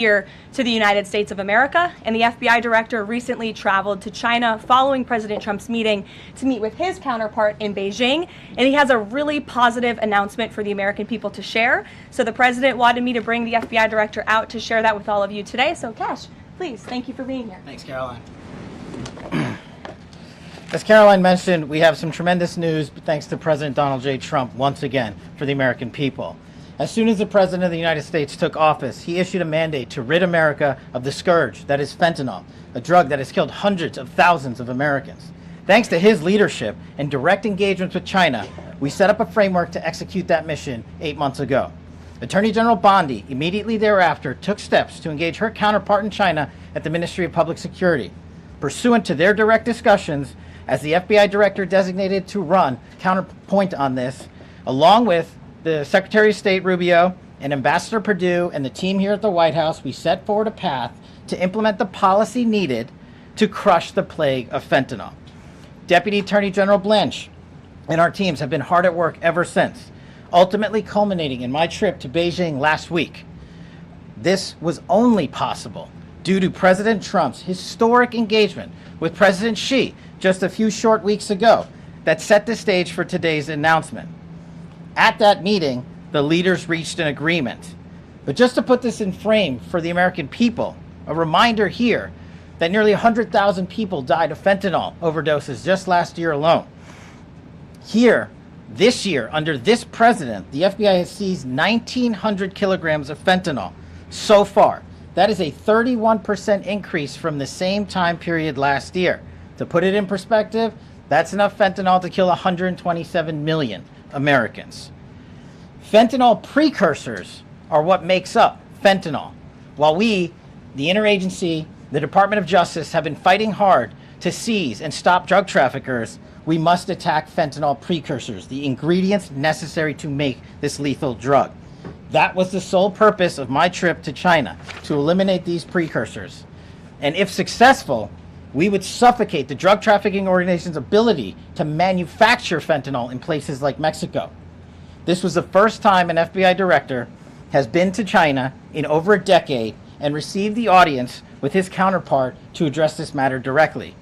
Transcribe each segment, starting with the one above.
here to the United States of America, and the FBI director recently traveled to China following President Trump's meeting to meet with his counterpart in Beijing, and he has a really positive announcement for the American people to share. So the president wanted me to bring the FBI director out to share that with all of you today. So Cash, please, thank you for being here. Thanks, Caroline. As Caroline mentioned, we have some tremendous news thanks to President Donald J. Trump once again for the American people. As soon as the President of the United States took office, he issued a mandate to rid America of the scourge that is fentanyl, a drug that has killed hundreds of thousands of Americans. Thanks to his leadership and direct engagements with China, we set up a framework to execute that mission 8 months ago. Attorney General Bondi immediately thereafter took steps to engage her counterpart in China at the Ministry of Public Security. Pursuant to their direct discussions, as the FBI director designated to run counterpoint on this, along with the Secretary of State Rubio and Ambassador Perdue and the team here at the White House, we set forward a path to implement the policy needed to crush the plague of fentanyl. Deputy Attorney General Blanche and our teams have been hard at work ever since, ultimately culminating in my trip to Beijing last week. This was only possible due to President Trump's historic engagement with President Xi just a few short weeks ago that set the stage for today's announcement. At that meeting, the leaders reached an agreement. But just to put this in frame for the American people, a reminder here that nearly 100,000 people died of fentanyl overdoses just last year alone. Here, this year, under this president, the FBI has seized 1,900 kilograms of fentanyl so far. That is a 31% increase from the same time period last year. To put it in perspective, that's enough fentanyl to kill 127 million Americans. Fentanyl precursors are what makes up fentanyl. While we, the interagency, the Department of Justice, have been fighting hard to seize and stop drug traffickers, we must attack fentanyl precursors, the ingredients necessary to make this lethal drug. That was the sole purpose of my trip to China, to eliminate these precursors. And if successful, we would suffocate the drug trafficking organization's ability to manufacture fentanyl in places like Mexico. This was the first time an FBI director has been to China in over a decade and received the audience with his counterpart to address this matter directly.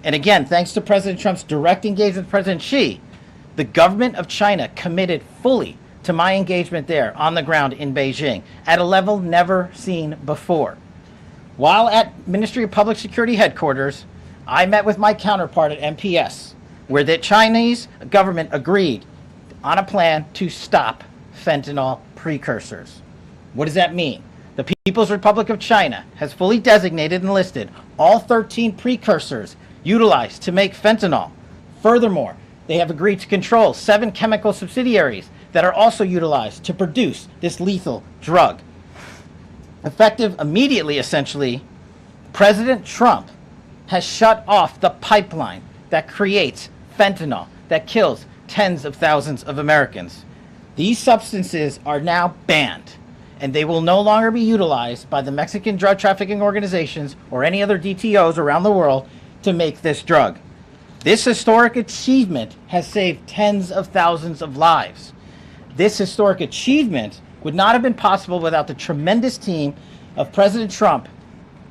And again, thanks to President Trump's direct engagement with President Xi, the government of China committed fully to my engagement there on the ground in Beijing at a level never seen before. While at Ministry of Public Security headquarters, I met with my counterpart at MPS, where the Chinese government agreed on a plan to stop fentanyl precursors. What does that mean? The People's Republic of China has fully designated and listed all 13 precursors utilized to make fentanyl. Furthermore, they have agreed to control 7 chemical subsidiaries that are also utilized to produce this lethal drug. Effective immediately, essentially, President Trump has shut off the pipeline that creates fentanyl that kills tens of thousands of Americans. These substances are now banned, and they will no longer be utilized by the Mexican drug trafficking organizations or any other DTOs around the world to make this drug. This historic achievement has saved tens of thousands of lives. This historic achievement would not have been possible without the tremendous team of President Trump,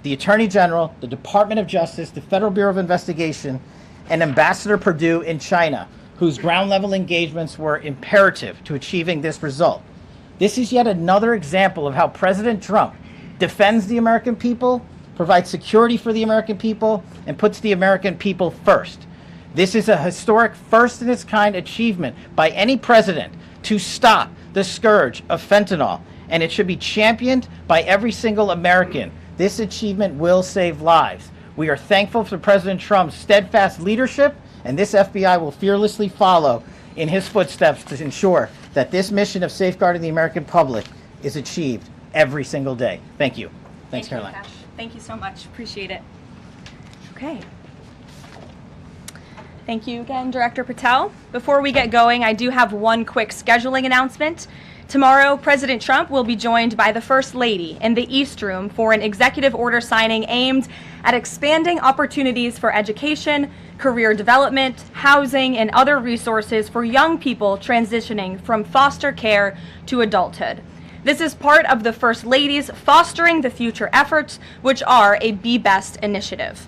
the Attorney General, the Department of Justice, the Federal Bureau of Investigation, and Ambassador Perdue in China, whose ground-level engagements were imperative to achieving this result. This is yet another example of how President Trump defends the American people, provides security for the American people, and puts the American people first. This is a historic first-in-its-kind achievement by any president to stop the scourge of fentanyl, and it should be championed by every single American. This achievement will save lives. We are thankful for President Trump's steadfast leadership, and this FBI will fearlessly follow in his footsteps to ensure that this mission of safeguarding the American public is achieved every single day. Thank you. Thanks, Caroline. Thank you so much. Appreciate it. Okay. Thank you again, Director Patel. Before we get going, I do have one quick scheduling announcement. Tomorrow, President Trump will be joined by the First Lady in the East Room for an executive order signing aimed at expanding opportunities for education, career development, housing, and other resources for young people transitioning from foster care to adulthood. This is part of the First Lady's Fostering the Future efforts, which are a Be Best initiative.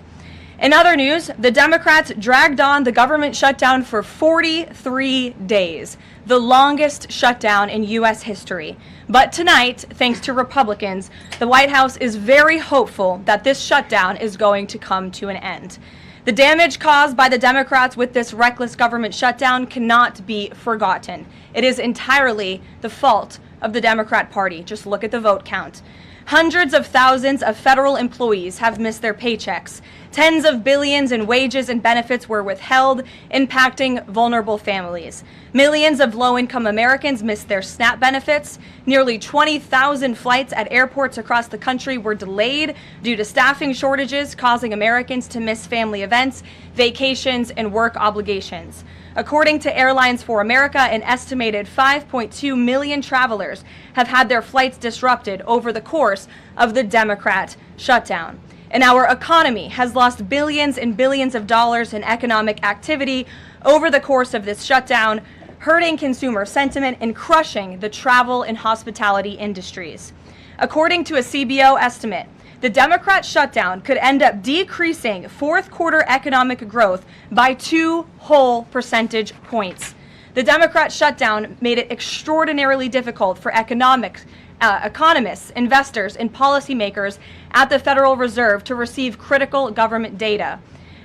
In other news, the Democrats dragged on the government shutdown for 43 days, the longest shutdown in U.S. history. But tonight, thanks to Republicans, the White House is very hopeful that this shutdown is going to come to an end. The damage caused by the Democrats with this reckless government shutdown cannot be forgotten. It is entirely the fault of the Democrat Party. Just look at the vote count. Hundreds of thousands of federal employees have missed their paychecks. Tens of billions in wages and benefits were withheld, impacting vulnerable families. Millions of low-income Americans missed their SNAP benefits. Nearly 20,000 flights at airports across the country were delayed due to staffing shortages, causing Americans to miss family events, vacations, and work obligations. According to Airlines for America, an estimated 5.2 million travelers have had their flights disrupted over the course of the Democrat shutdown. And our economy has lost billions and billions of dollars in economic activity over the course of this shutdown, hurting consumer sentiment and crushing the travel and hospitality industries. According to a CBO estimate, the Democrat shutdown could end up decreasing fourth quarter economic growth by 2 whole percentage points. The Democrat shutdown made it extraordinarily difficult for economists, investors, and policymakers at the Federal Reserve to receive critical government data.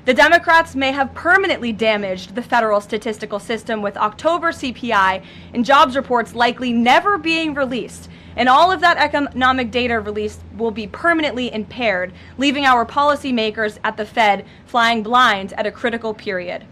The Democrats may have permanently damaged the federal statistical system, with October CPI and jobs reports likely never being released. And all of that economic data released will be permanently impaired, leaving our policymakers at the Fed flying blind at a critical period.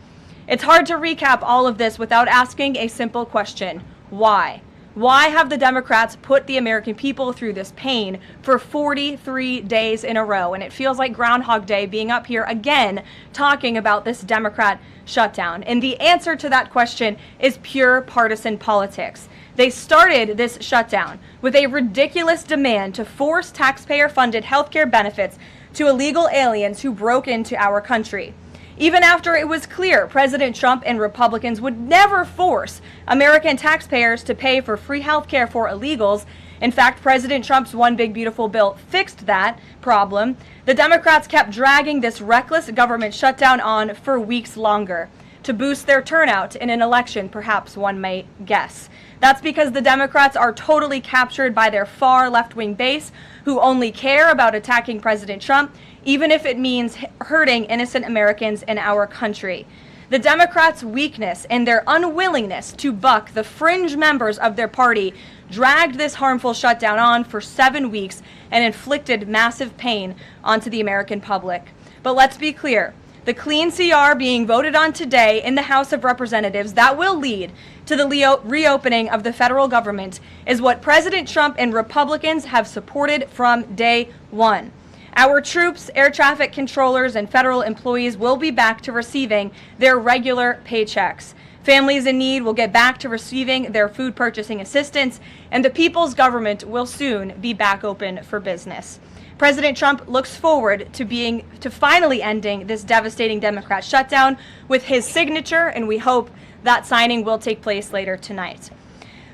It's hard to recap all of this without asking a simple question: why? Why have the Democrats put the American people through this pain for 43 days in a row? And it feels like Groundhog Day being up here again talking about this Democrat shutdown. And the answer to that question is pure partisan politics. They started this shutdown with a ridiculous demand to force taxpayer-funded healthcare benefits to illegal aliens who broke into our country. Even after it was clear President Trump and Republicans would never force American taxpayers to pay for free health care for illegals. In fact, President Trump's One Big Beautiful Bill fixed that problem. The Democrats kept dragging this reckless government shutdown on for weeks longer to boost their turnout in an election, perhaps one might guess. That's because the Democrats are totally captured by their far left-wing base, who only care about attacking President Trump, even if it means hurting innocent Americans in our country. The Democrats' weakness and their unwillingness to buck the fringe members of their party dragged this harmful shutdown on for 7 weeks and inflicted massive pain onto the American public. But let's be clear. The clean CR being voted on today in the House of Representatives that will lead to the reopening of the federal government is what President Trump and Republicans have supported from day one. Our troops, air traffic controllers, and federal employees will be back to receiving their regular paychecks. Families in need will get back to receiving their food purchasing assistance, and the people's government will soon be back open for business. President Trump looks forward to finally ending this devastating Democrat shutdown with his signature, and we hope that signing will take place later tonight.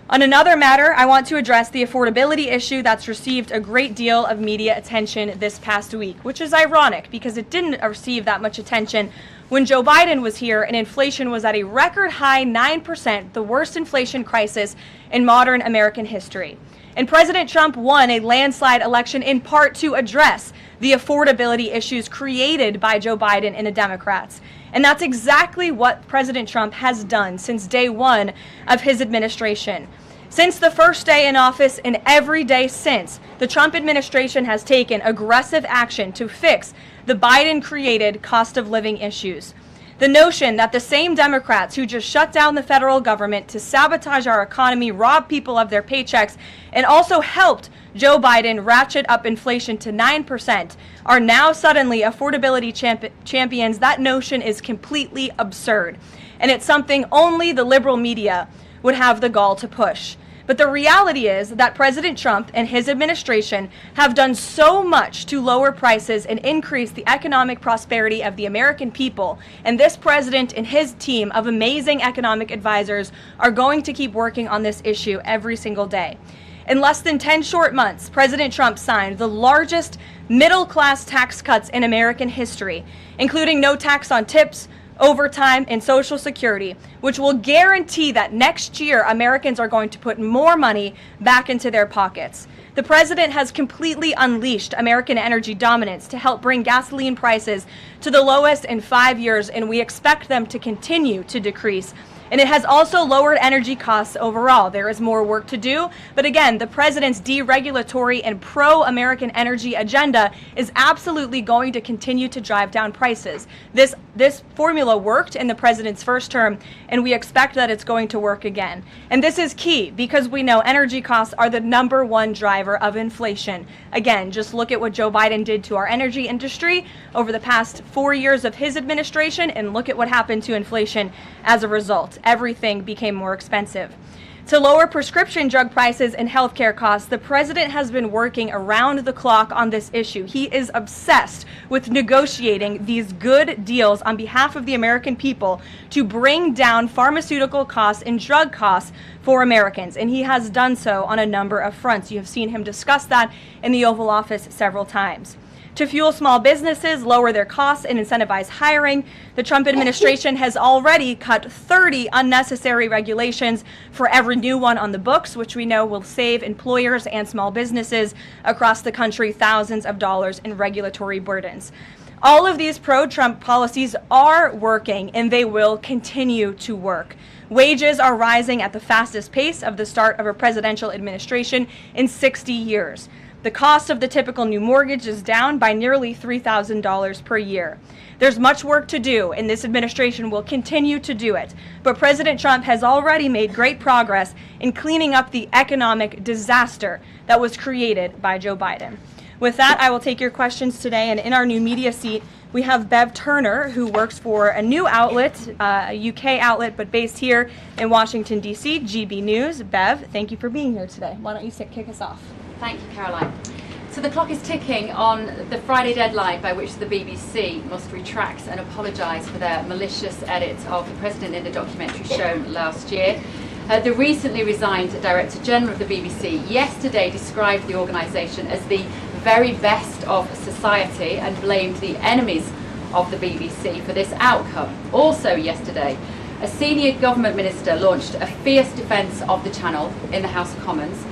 On another matter, I want to address the affordability issue that's received a great deal of media attention this past week, which is ironic because it didn't receive that much attention when Joe Biden was here and inflation was at a record high 9%, the worst inflation crisis in modern American history. And President Trump won a landslide election in part to address the affordability issues created by Joe Biden and the Democrats. And that's exactly what President Trump has done since day one of his administration. Since the first day in office and every day since, the Trump administration has taken aggressive action to fix the Biden-created cost of living issues. The notion that the same Democrats who just shut down the federal government to sabotage our economy, rob people of their paychecks, and also helped Joe Biden ratchet up inflation to 9% are now suddenly affordability champions, that notion is completely absurd. And it's something only the liberal media would have the gall to push. But the reality is that President Trump and his administration have done so much to lower prices and increase the economic prosperity of the American people. And this president and his team of amazing economic advisors are going to keep working on this issue every single day. In less than 10 short months, President Trump signed the largest middle-class tax cuts in American history, including no tax on tips, overtime, and Social Security, which will guarantee that next year Americans are going to put more money back into their pockets. The president has completely unleashed American energy dominance to help bring gasoline prices to the lowest in 5 years, and we expect them to continue to decrease. And it has also lowered energy costs overall. There is more work to do, but again, the president's deregulatory and pro-American energy agenda is absolutely going to continue to drive down prices. This formula worked in the president's first term, and we expect that it's going to work again. And this is key because we know energy costs are the #1 driver of inflation. Again, just look at what Joe Biden did to our energy industry over the past 4 years of his administration, and look at what happened to inflation as a result. Everything became more expensive. To lower prescription drug prices and healthcare costs, the president has been working around the clock on this issue. He is obsessed with negotiating these good deals on behalf of the American people to bring down pharmaceutical costs and drug costs for Americans, and he has done so on a number of fronts. You have seen him discuss that in the Oval Office several times. To fuel small businesses, lower their costs, and incentivize hiring, the Trump administration has already cut 30 unnecessary regulations for every new one on the books, which we know will save employers and small businesses across the country thousands of dollars in regulatory burdens. All of these pro-Trump policies are working, and they will continue to work. Wages are rising at the fastest pace of the start of a presidential administration in 60 years. The cost of the typical new mortgage is down by nearly $3,000 per year. There's much work to do, and this administration will continue to do it. But President Trump has already made great progress in cleaning up the economic disaster that was created by Joe Biden. With that, I will take your questions today, and in our new media seat, we have Bev Turner, who works for a new outlet, a UK outlet, but based here in Washington, D.C., GB News. Bev, thank you for being here today. Why don't you kick us off? Thank you, Caroline. So the clock is ticking on the Friday deadline by which the BBC must retract and apologise for their malicious edit of the president in the documentary shown last year. The recently resigned Director General of the BBC yesterday described the organisation as the very best of society and blamed the enemies of the BBC for this outcome. Also yesterday, a senior government minister launched a fierce defence of the channel in the House of Commons,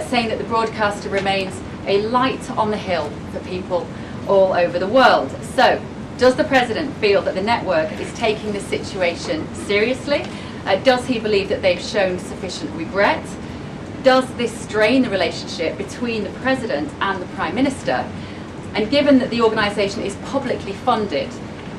saying that the broadcaster remains a light on the hill for people all over the world. So, does the president feel that the network is taking the situation seriously? Does he believe that they've shown sufficient regret? Does this strain the relationship between the president and the prime minister? And given that the organisation is publicly funded,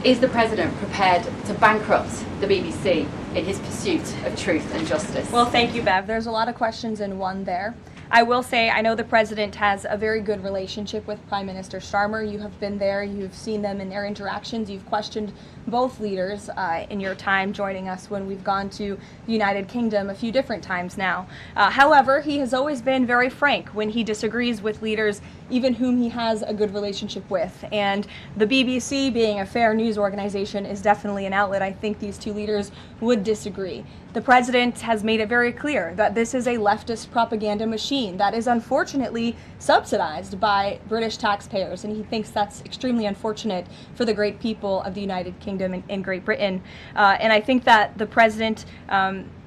is the president prepared to bankrupt the BBC in his pursuit of truth and justice? Well, thank you, Bev. There's a lot of questions in one there. I will say I know the president has a very good relationship with Prime Minister Starmer. You have been there, you've seen them in their interactions, you've questioned both leaders in your time joining us when we've gone to the United Kingdom a few different times now. However, he has always been very frank when he disagrees with leaders, even whom he has a good relationship with. And the BBC, being a fair news organization, is definitely an outlet. I think these two leaders would disagree. The president has made it very clear that this is a leftist propaganda machine that is unfortunately subsidized by British taxpayers, and he thinks that's extremely unfortunate for the great people of the United Kingdom and Great Britain. And I think that the president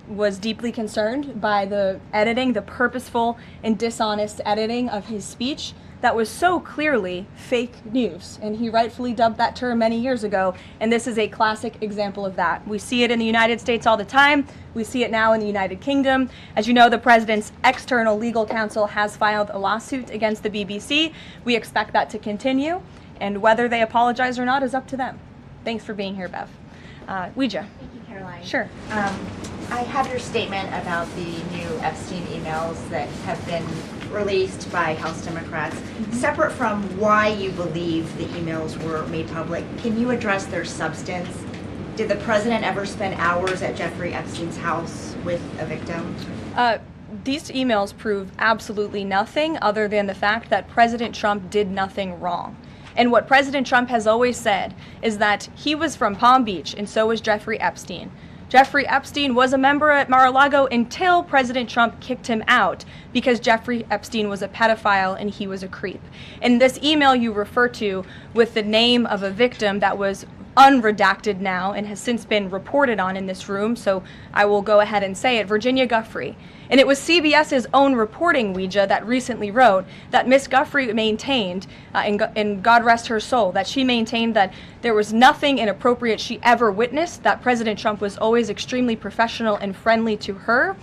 was deeply concerned by the editing, the purposeful and dishonest editing of his speech that was so clearly fake news, and he rightfully dubbed that term many years ago, and this is a classic example of that. We see it in the United States all the time. We see it now in the United Kingdom. As you know, the president's external legal counsel has filed a lawsuit against the BBC. We expect that to continue, and whether they apologize or not is up to them. Thanks for being here, Bev. Ouija. Thank you, Caroline. Sure. I have your statement about the new Epstein emails that have been released by House Democrats. Separate from why you believe the emails were made public, can you address their substance? Did the president ever spend hours at Jeffrey Epstein's house with a victim? These emails prove absolutely nothing other than the fact that President Trump did nothing wrong. And what President Trump has always said is that he was from Palm Beach, and so was Jeffrey Epstein. Jeffrey Epstein was a member at Mar-a-Lago until President Trump kicked him out because Jeffrey Epstein was a pedophile and he was a creep. And this email you refer to with the name of a victim that was unredacted now and has since been reported on in this room, so I will go ahead and say it, Virginia Giuffre. And it was CBS's own reporting, Ouija, that recently wrote that Miss Giuffre maintained, and God rest her soul, that she maintained that there was nothing inappropriate she ever witnessed, that President Trump was always extremely professional and friendly to her.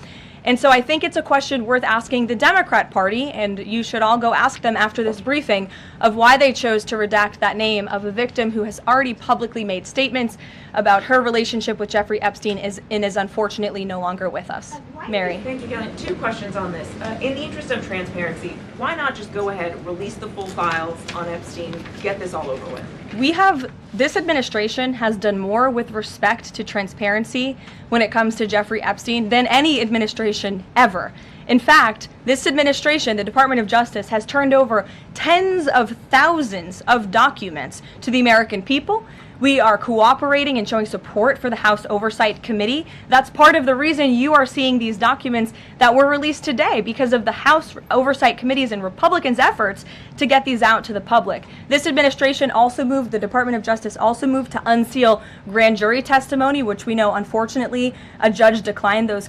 And so I think it's a question worth asking the Democrat Party, and you should all go ask them after this briefing, of why they chose to redact that name of a victim who has already publicly made statements about her relationship with Jeffrey Epstein and is unfortunately no longer with us. Mary. Thank you, Karoline. Two questions on this. In the interest of transparency, why not just go ahead, release the full files on Epstein, get this all over with? This administration has done more with respect to transparency when it comes to Jeffrey Epstein than any administration ever. In fact, this administration, the Department of Justice, has turned over tens of thousands of documents to the American people. We are cooperating and showing support for the House Oversight Committee. That's part of the reason you are seeing these documents that were released today, because of the House Oversight Committee's and Republicans' efforts to get these out to the public. This administration also moved, the Department of Justice also moved to unseal grand jury testimony, which we know, unfortunately, a judge declined those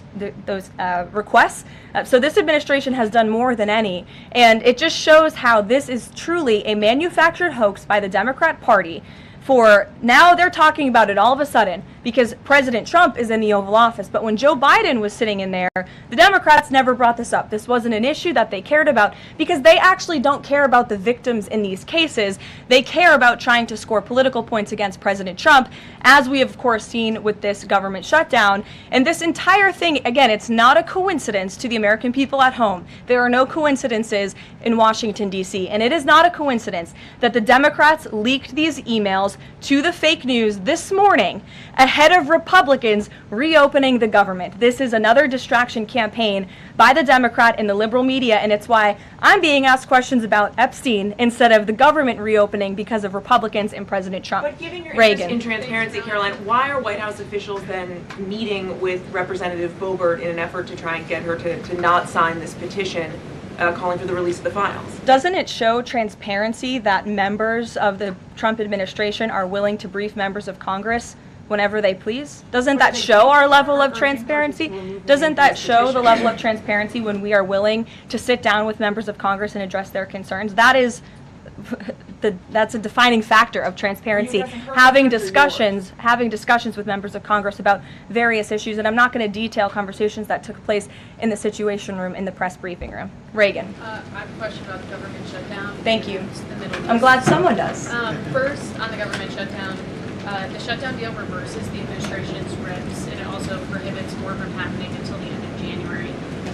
requests. So this administration has done more than any, and it just shows how this is truly a manufactured hoax by the Democrat Party. For now, they're talking about it all of a sudden because President Trump is in the Oval Office. But when Joe Biden was sitting in there, the Democrats never brought this up. This wasn't an issue that they cared about because they actually don't care about the victims in these cases. They care about trying to score political points against President Trump, as we have, of course, seen with this government shutdown. And this entire thing, again, it's not a coincidence to the American people at home. There are no coincidences in Washington, D.C. And it is not a coincidence that the Democrats leaked these emails to the fake news this morning ahead of Republicans reopening the government. This is another distraction campaign by the Democrat and the liberal media, and it's why I'm being asked questions about Epstein instead of the government reopening because of Republicans and President Trump. But given your interest in transparency, Karoline, why are White House officials then meeting with Representative Boebert in an effort to try and get her to not sign this petition calling for the release of the files? Doesn't it show transparency that members of the Trump administration are willing to brief members of Congress whenever they please? Doesn't that show our level of transparency? Doesn't that show the level of transparency when we are willing to sit down with members of Congress and address their concerns? That's a defining factor of transparency. Having discussions with members of Congress about various issues, and I'm not going to detail conversations that took place in the Situation Room in the press briefing room. Reagan. I have a question about the government shutdown. Thank you. The Middle East. I'm glad someone does. First, on the government shutdown, the shutdown deal reverses the administration's RIPs, and it also prohibits war from happening until the end of January.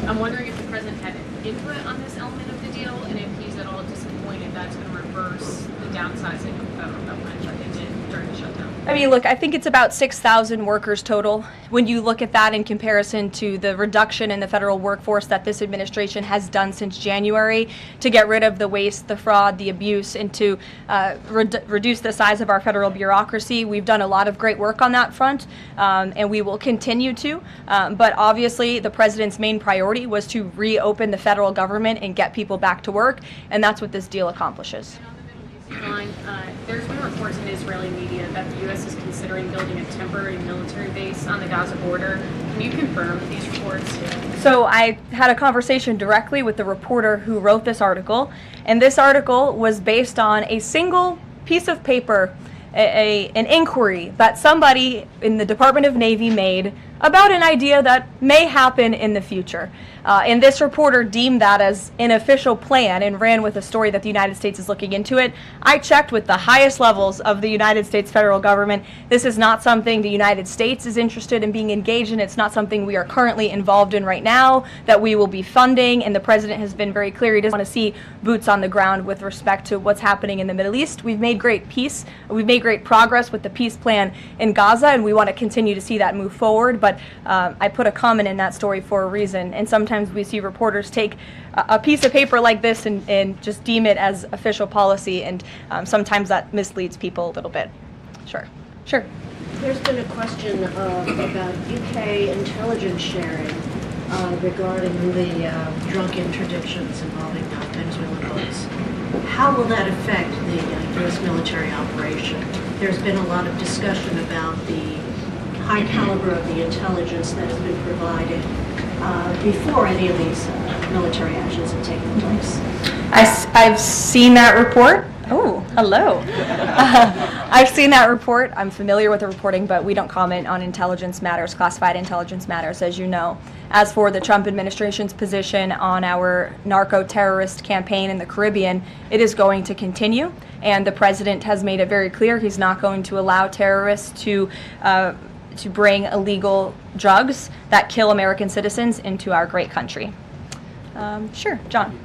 I'm wondering if the president had input on this element of the deal, and if he's at all disappointed that's going to reverse the downsizing of government like they did during the shutdown. I mean, look, I think it's about 6,000 workers total. When you look at that in comparison to the reduction in the federal workforce that this administration has done since January to get rid of the waste, the fraud, the abuse, and to reduce the size of our federal bureaucracy, we've done a lot of great work on that front, and we will continue to. But obviously, the president's main priority was to reopen the federal government and get people back to work, and that's what this deal accomplishes. There's been reports in Israeli media that the U.S. is considering building a temporary military base on the Gaza border. Can you confirm these reports? So I had a conversation directly with the reporter who wrote this article, and this article was based on a single piece of paper, an inquiry that somebody in the Department of Navy made about an idea that may happen in the future. And this reporter deemed that as an official plan and ran with a story that the United States is looking into it. I checked with the highest levels of the United States federal government. This is not something the United States is interested in being engaged in. It's not something we are currently involved in right now that we will be funding. And the president has been very clear he doesn't want to see boots on the ground with respect to what's happening in the Middle East. We've made great progress with the peace plan in Gaza, and we want to continue to see that move forward. But I put a comment in that story for a reason, and sometimes we see reporters take a piece of paper like this and just deem it as official policy, and sometimes that misleads people a little bit. Sure. There's been a question about UK intelligence sharing regarding the drug interdictions involving Venezuelan boats. How will that affect the U.S. military operation? There's been a lot of discussion about the high caliber of the intelligence that has been provided before any of these military actions have taken place. I've seen that report. Oh, hello. I've seen that report. I'm familiar with the reporting, but we don't comment on intelligence matters, classified intelligence matters, as you know. As for the Trump administration's position on our narco-terrorist campaign in the Caribbean, it is going to continue, and the president has made it very clear he's not going to allow terrorists to bring illegal drugs that kill American citizens into our great country. Sure, John.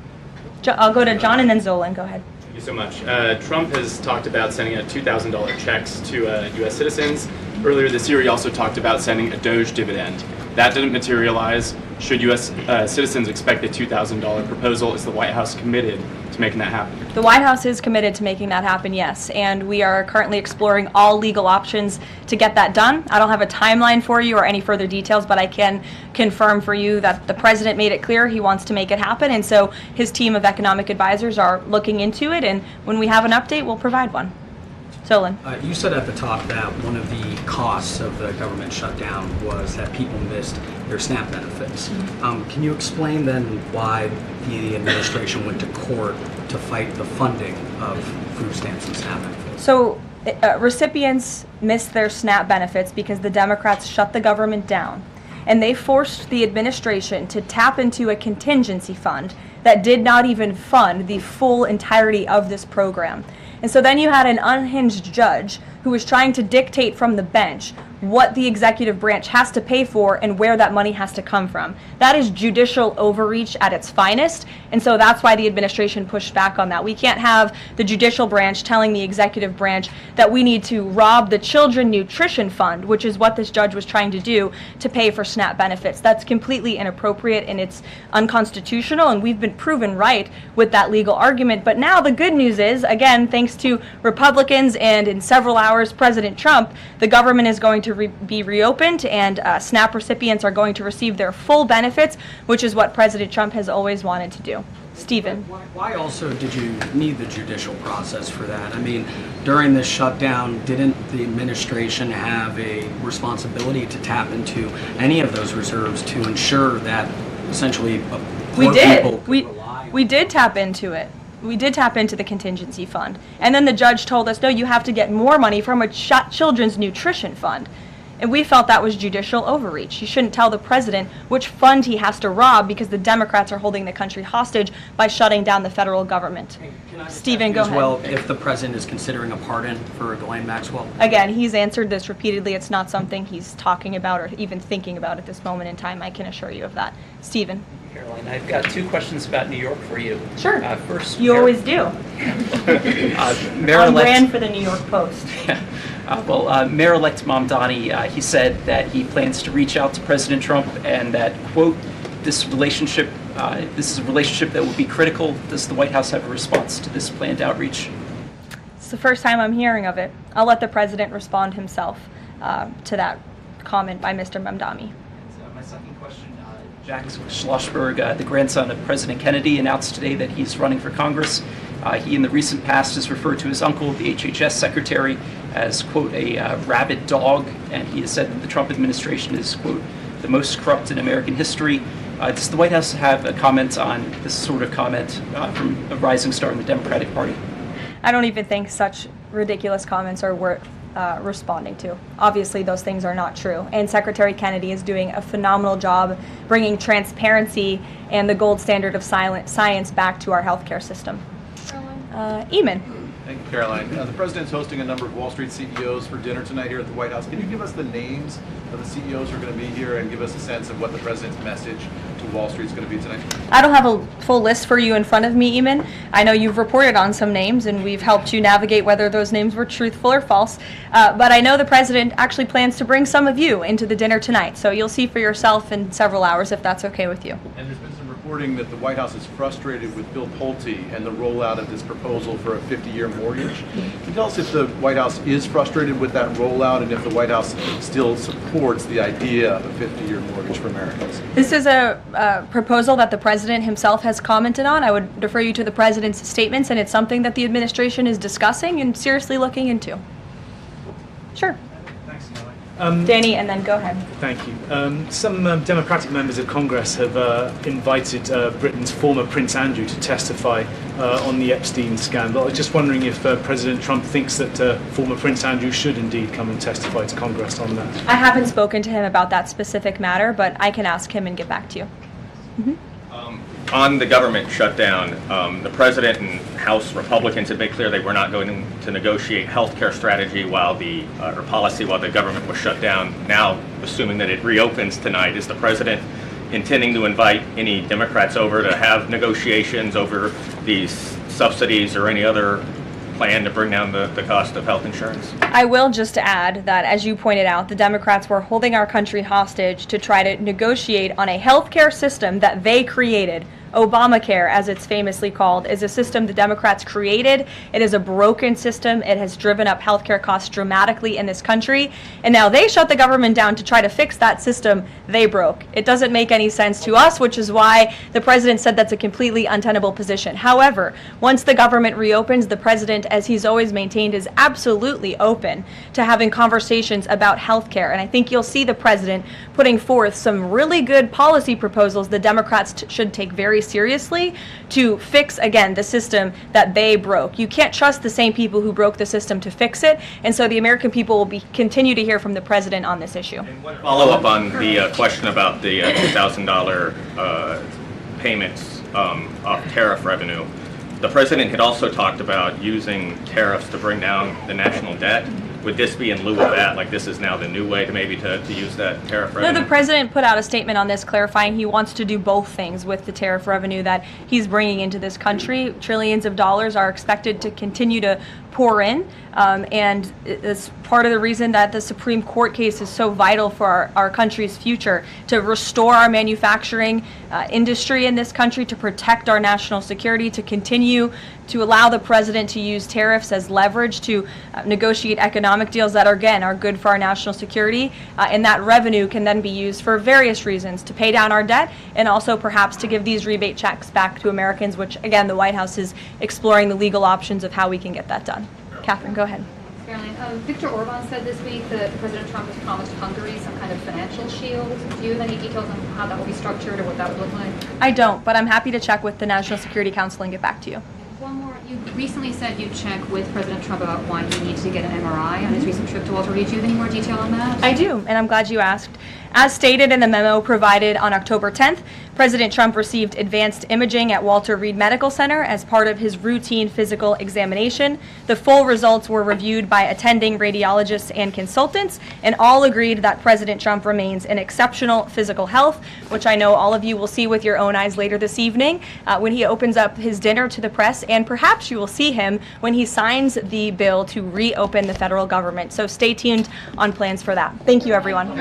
I'll go to John and then Zolan. Go ahead. Thank you so much. Trump has talked about sending out $2,000 checks to U.S. citizens. Earlier this year, he also talked about sending a Doge dividend. That didn't materialize. Should U.S. citizens expect a $2,000 proposal? Is the White House committed to making that happen? The White House is committed to making that happen, yes, and we are currently exploring all legal options to get that done. I don't have a timeline for you or any further details, but I can confirm for you that the president made it clear he wants to make it happen, and so his team of economic advisors are looking into it, and when we have an update, we'll provide one. Solon. You said at the top that one of the costs of the government shutdown was that people missed their SNAP benefits. Can you explain then why the administration went to court to fight the funding of food stamps and SNAP benefits? So recipients missed their SNAP benefits because the Democrats shut the government down, and they forced the administration to tap into a contingency fund that did not even fund the full entirety of this program. And so then you had an unhinged judge who was trying to dictate from the bench what the executive branch has to pay for and where that money has to come from. That is judicial overreach at its finest, and so that's why the administration pushed back on that. We can't have the judicial branch telling the executive branch that we need to rob the Children Nutrition Fund, which is what this judge was trying to do, to pay for SNAP benefits. That's completely inappropriate and it's unconstitutional, and we've been proven right with that legal argument. But now the good news is, again, thanks to Republicans and in several hours President Trump, the government is going to be reopened, and SNAP recipients are going to receive their full benefits, which is what President Trump has always wanted to do. Stephen. Why also did you need the judicial process for that? I mean, during this shutdown, didn't the administration have a responsibility to tap into any of those reserves to ensure that essentially poor people could rely on? We did tap into it. We did tap into the contingency fund. And then the judge told us, no, you have to get more money from a children's nutrition fund. And we felt that was judicial overreach. You shouldn't tell the president which fund he has to rob because the Democrats are holding the country hostage by shutting down the federal government. Stephen, go ahead. Well, if the president is considering a pardon for Ghislaine Maxwell? Again, he's answered this repeatedly. It's not something he's talking about or even thinking about at this moment in time. I can assure you of that. Stephen. Caroline, I've got two questions about New York for you. Sure. First, you always do. On brand for the New York Post. Mayor-elect Mamdani, he said that he plans to reach out to President Trump and that, quote, this is a relationship that would be critical. Does the White House have a response to this planned outreach? It's the first time I'm hearing of it. I'll let the president respond himself to that comment by Mr. Mamdani. My second question, Jack Schlossberg, the grandson of President Kennedy, announced today that he's running for Congress. He, in the recent past, has referred to his uncle, the HHS secretary, as, quote, a rabid dog, and he has said that the Trump administration is, quote, the most corrupt in American history. Does the White House have a comment on this sort of comment from a rising star in the Democratic Party? I don't even think such ridiculous comments are worth responding to. Obviously, those things are not true. And Secretary Kennedy is doing a phenomenal job bringing transparency and the gold standard of science back to our healthcare system. Eamon. Thank you, Caroline. The president's hosting a number of Wall Street CEOs for dinner tonight here at the White House. Can you give us the names of the CEOs who are going to be here and give us a sense of what the president's message to Wall Street is going to be tonight? I don't have a full list for you in front of me, Eamon. I know you've reported on some names, and we've helped you navigate whether those names were truthful or false. But I know the president actually plans to bring some of you into the dinner tonight, so you'll see for yourself in several hours if that's okay with you. And there's been some reports reporting that the White House is frustrated with Bill Pulte and the rollout of this proposal for a 50-year mortgage. Can you tell us if the White House is frustrated with that rollout and if the White House still supports the idea of a 50-year mortgage for Americans? This is a proposal that the president himself has commented on. I would refer you to the president's statements, and it's something that the administration is discussing and seriously looking into. Sure. Thanks, Caroline. Danny, and then go ahead. Thank you. Some Democratic members of Congress have invited Britain's former Prince Andrew to testify on the Epstein scandal. I was just wondering if President Trump thinks that former Prince Andrew should indeed come and testify to Congress on that. I haven't spoken to him about that specific matter, but I can ask him and get back to you. On the government shutdown, the president and House Republicans have made clear they were not going to negotiate health care strategy or policy while the government was shut down. Now, assuming that it reopens tonight, is the president intending to invite any Democrats over to have negotiations over these subsidies or any other plan to bring down the cost of health insurance? I will just add that, as you pointed out, the Democrats were holding our country hostage to try to negotiate on a healthcare system that they created. Obamacare, as it's famously called, is a system the Democrats created. It is a broken system. It has driven up healthcare costs dramatically in this country. And now they shut the government down to try to fix that system they broke. It doesn't make any sense to us, which is why the president said that's a completely untenable position. However, once the government reopens, the president, as he's always maintained, is absolutely open to having conversations about healthcare. And I think you'll see the president putting forth some really good policy proposals the Democrats should take very seriously to fix, again, the system that they broke. You can't trust the same people who broke the system to fix it, and so the American people will continue to hear from the president on this issue. Follow up on the question about the $2,000 payments off tariff revenue. The president had also talked about using tariffs to bring down the national debt. Would this be in lieu of that? Like, this is now the new way to maybe to use that tariff revenue? No, the president put out a statement on this clarifying he wants to do both things with the tariff revenue that he's bringing into this country. Trillions of dollars are expected to continue to pour in, and it's part of the reason that the Supreme Court case is so vital for our country's future, to restore our manufacturing industry in this country, to protect our national security, to continue to allow the president to use tariffs as leverage to negotiate economic deals that, again, are good for our national security. And that revenue can then be used for various reasons, to pay down our debt and also perhaps to give these rebate checks back to Americans, which, again, the White House is exploring the legal options of how we can get that done. Catherine, go ahead. Caroline, Viktor Orban said this week that President Trump has promised Hungary some kind of financial shield. Do you have any details on how that will be structured or what that would look like? I don't, but I'm happy to check with the National Security Council and get back to you. One more. You recently said you'd check with President Trump about why he needs to get an MRI on his recent trip to Walter Reed. Do you have any more detail on that? I do, and I'm glad you asked. As stated in the memo provided on October 10th, President Trump received advanced imaging at Walter Reed Medical Center as part of his routine physical examination. The full results were reviewed by attending radiologists and consultants, and all agreed that President Trump remains in exceptional physical health, which I know all of you will see with your own eyes later this evening when he opens up his dinner to the press, and perhaps you will see him when he signs the bill to reopen the federal government. So stay tuned on plans for that. Thank you, everyone.